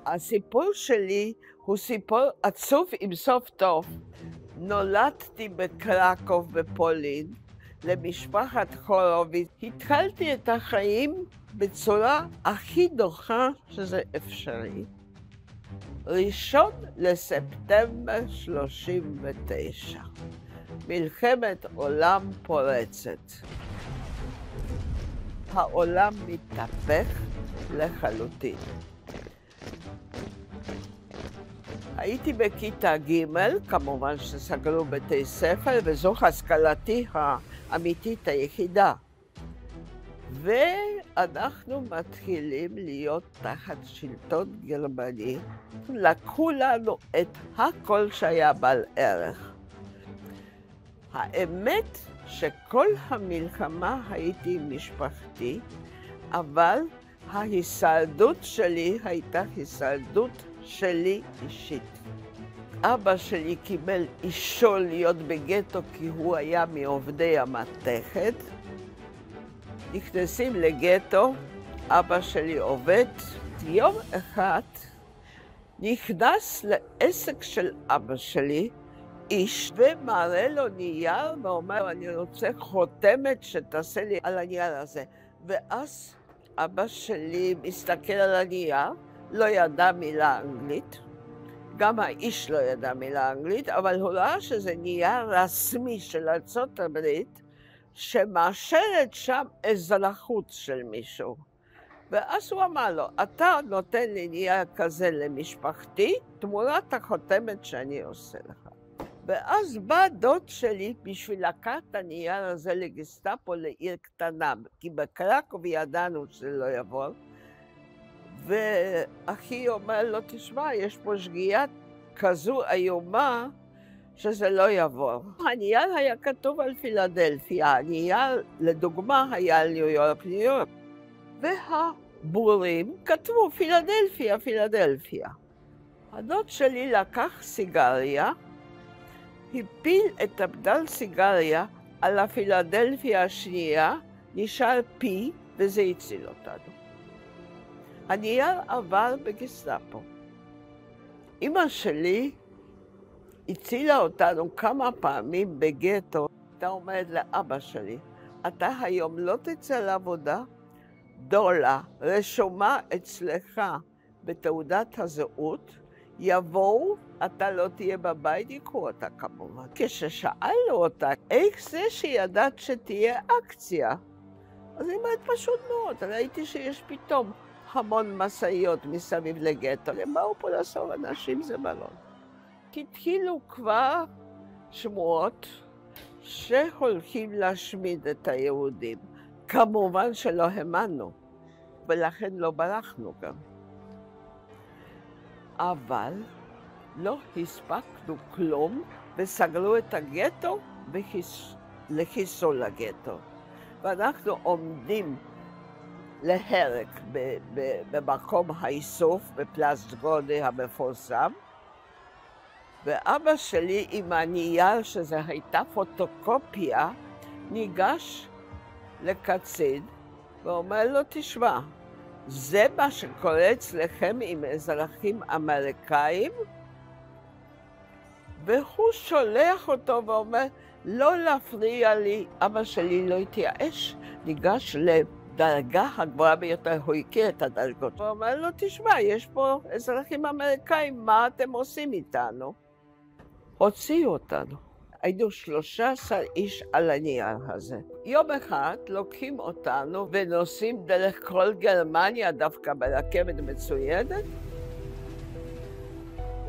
הסיפור שלי הוא סיפור עצוב עם סוף טוב. נולדתי בקרקוב בפולין, למשפחת הורוביץ. התחלתי את החיים בצורה הכי דוחה שזה אפשרי. 1 לספטמבר 39. מלחמת עולם פורצת. העולם מתהפך לחלוטין. הייתי בכיתה ג', כמובן שסגרו בתי ספר, וזו השכלתי האמיתית היחידה. ואנחנו מתחילים להיות תחת שלטון גרמני. לקחו לנו את הכל שהיה בעל ערך. האמת שכל המלחמה הייתי עם משפחתי, אבל ההישרדות שלי הייתה הישרדות שלי אישית. אבא שלי קיבל אישור להיות בגטו כי הוא היה מעובדי המתכת. נכנסים לגטו, אבא שלי עובד. יום אחד נכנס לעסק של אבא שלי איש ומראה לו נייר ואומר, אני רוצה חותמת שתעשה לי על הנייר הזה. ואז אבא שלי מסתכל על הנייר, לא ידע מילה אנגלית, גם האיש לא ידע מילה אנגלית, אבל הוא ראה שזה נייר רשמי של ארצות הברית, שמאשרת שם אזרחות של מישהו. ואז הוא אמר לו, אתה נותן לי נייר כזה למשפחתי, תמורת החותמת שאני עושה לך. ואז בא דוד שלי בשביל לקחת את הנייר הזה לגסטאפו לעיר קטנה, כי בקרקוב ידענו שזה לא יבוא. ואחי אומר לו, תשמע, יש פה שגיאה כזו איומה שזה לא יבוא. הנייר היה כתוב על פילדלפיה, הנייר לדוגמה היה על ניו יורק, ניו יורק. והבורים כתבו פילדלפיה, פילדלפיה. הדוד שלי לקח סיגריה, הפיל את הבדל סיגריה על הפילדלפיה השנייה, נשאר פי, וזה הציל אותנו. הנייר עבר בגסטאפו. אמא שלי הצילה אותנו כמה פעמים בגטו. הייתה אומרת לאבא שלי, אתה היום לא תצא לעבודה, דולה רשומה אצלך בתעודת הזהות, יבואו, אתה לא תהיה בבית, יקחו אותה כמובן. כששאלנו אותה, איך זה שידעת שתהיה אקציה? אז היא אומרת, פשוט מאוד, ראיתי שיש פתאום המון מסעיות מסביב לגטו. הם באו פה לעשות אנשים, זה בלון. התחילו כבר שמועות שהולכים להשמיד את היהודים. כמובן שלא האמנו, ולכן לא ברחנו גם. אבל לא הספקנו כלום, וסגרו את הגטו לחיסול הגטו. ואנחנו עומדים להרג במקום האיסוף, בפלאס גודי המפורסם, ואבא שלי עם הנייר, שזו הייתה פוטוקופיה, ניגש לקצין ואומר לו, תשמע, זה מה שקורה אצלכם עם אזרחים אמריקאים? והוא שולח אותו ואומר, לא להפריע לי, אבא שלי לא התייאש, ניגש לדרגה הגבוהה ביותר, הוא הכיר את הדרגות. הוא אומר לו, תשמע, יש פה אזרחים אמריקאים, מה אתם עושים איתנו? הוציאו אותנו. היינו 13 איש על הנייר הזה. יום אחד לוקחים אותנו ונוסעים דרך כל גרמניה, דווקא ברכבת מצוינת,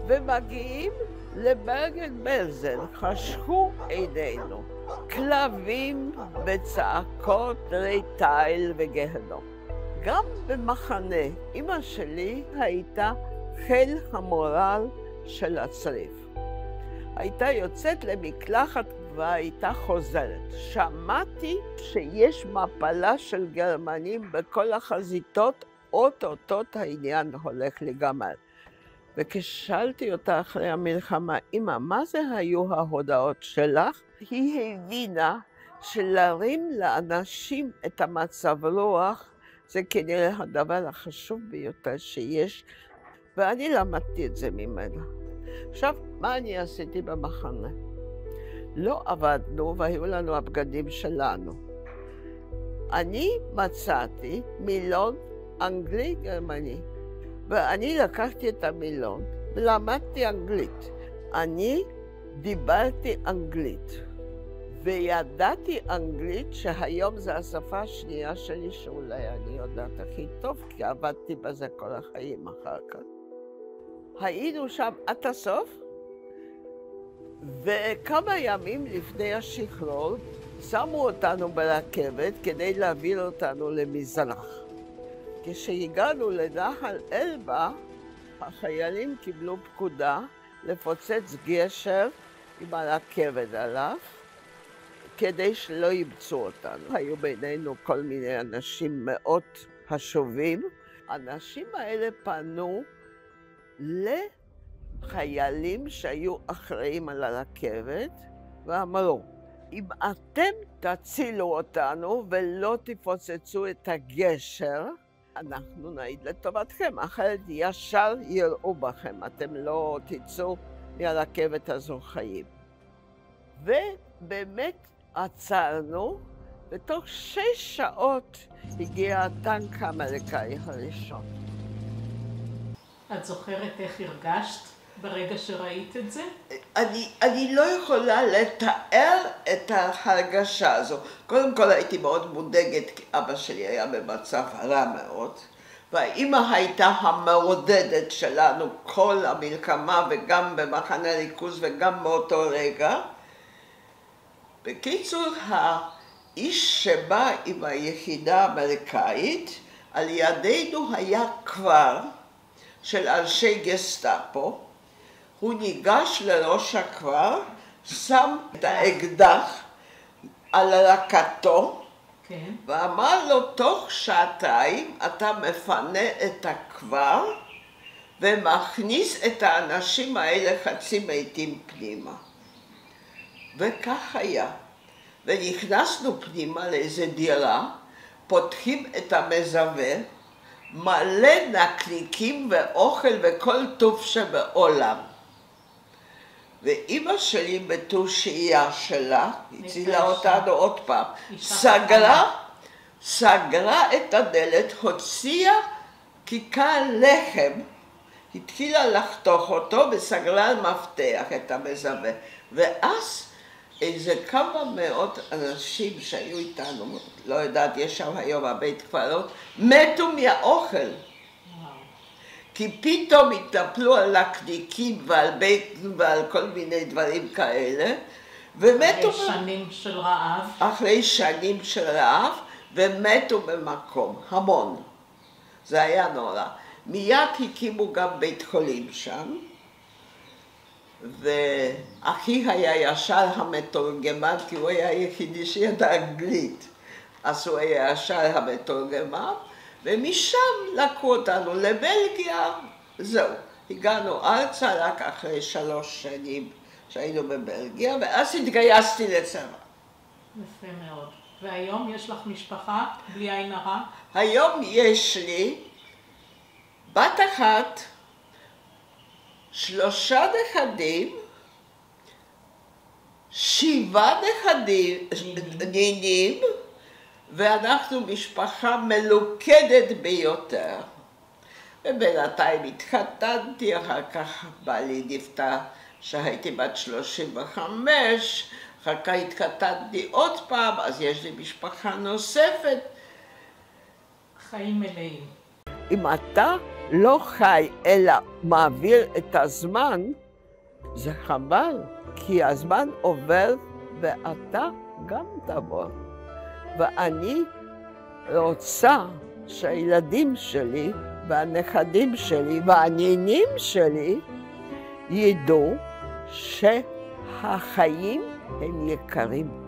ומגיעים לברגן בלזן, חשכו עינינו. כלבים וצעקות, ריטייל וגהנום. גם במחנה, אמא שלי הייתה חיל המורל של הצריף. הייתה יוצאת למקלחת והייתה חוזרת. שמעתי שיש מפלה של גרמנים בכל החזיתות, אוטוטוט העניין הולך לגמרי. וכששאלתי אותה אחרי המלחמה, אמא, מה זה היו ההודעות שלך? היא הבינה שלהרים לאנשים את המצב רוח זה כנראה הדבר החשוב ביותר שיש. ואני למדתי את זה ממנה. עכשיו, מה אני עשיתי במחנה? לא עבדנו והיו לנו הבגדים שלנו. אני מצאתי מילון אנגלי-גרמני, ואני לקחתי את המילון ולמדתי אנגלית. אני דיברתי אנגלית, וידעתי אנגלית שהיום זו השפה השנייה שלי, שאולי אני יודעת הכי טוב, כי עבדתי בזה כל החיים אחר כך. היינו שם עד הסוף, וכמה ימים לפני השחרור שמו אותנו ברכבת כדי להעביר אותנו למזרח. כשהגענו לנחל אלבה, החיילים קיבלו פקודה לפוצץ גשר עם הרכבת עליו, כדי שלא יבצעו אותנו. היו בינינו כל מיני אנשים מאוד חשובים. האנשים האלה פנו לחיילים שהיו אחראים על הרכבת, ואמרו, אם אתם תצילו אותנו ולא תפוצצו את הגשר, אנחנו נעיד לטובתכם, אחרת ישר יראו בכם, אתם לא תצאו מהרכבת הזו חיים. ובאמת עצרנו, ותוך 6 שעות הגיע הטנק האמריקאי הראשון. את זוכרת איך הרגשת ברגע שראית את זה? אני לא יכולה לתאר את ההרגשה הזו. קודם כל הייתי מאוד מודאגת, כי אבא שלי היה במצב רע מאוד, והאימא הייתה המעודדת שלנו כל המלחמה, וגם במחנה ריכוז וגם באותו רגע. בקיצור, האיש שבא עם היחידה האמריקאית, על ידינו היה כבר של אנשי גסטאפו. הוא ניגש לראש הכבר, שם את האקדח על רקתו, כן. ואמר לו, תוך 2 שעתיים אתה מפנה את הכבר ומכניס את האנשים האלה חצי מתים פנימה. וכך היה. ונכנסנו פנימה לאיזו דירה, פותחים את המזווה, מלא נקניקים ואוכל וכל טוב שבעולם. ואימא שלי בתושייה שלה, הצילה אותנו עוד פעם, סגרה את הדלת, הוציאה כיכר לחם, התחילה לחתוך אותו וסגרה על מפתח את המזווה. ואז איזה כמה מאות אנשים שהיו איתנו, לא יודעת, יש שם היום הבית קברות, מתו מהאוכל. כי פתאום התנפלו על נקניקים ועל בית ועל כל מיני דברים כאלה, ומתו... אחרי שנים של רעב. אחרי שנים של רעב, ומתו במקום, המון. זה היה נורא. מיד הקימו גם בית חולים שם, ואחי היה ישר המתורגמן, כי הוא היה היחידי שידע אנגלית. אז הוא היה ישר המתורגמן, ומשם לקחו אותנו לבלגיה, זהו. הגענו ארצה רק אחרי 3 שנים שהיינו בבלגיה, ואז התגייסתי לצבא. יפה מאוד. והיום יש לך משפחה בלי עין הרע? היום יש לי בת אחת, 3 נכדים, 7 נינים, ואנחנו משפחה מלוכדת ביותר. ובינתיים התחתנתי, אחר כך בעלי נפטר שהייתי בת 35, אחר כך התחתנתי עוד פעם, אז יש לי משפחה נוספת. חיים מלאים. אם אתה לא חי אלא מעביר את הזמן, זה חבל, כי הזמן עובר ואתה גם תעבור. ואני רוצה שהילדים שלי והנכדים שלי והנינים שלי ידעו שהחיים הם יקרים.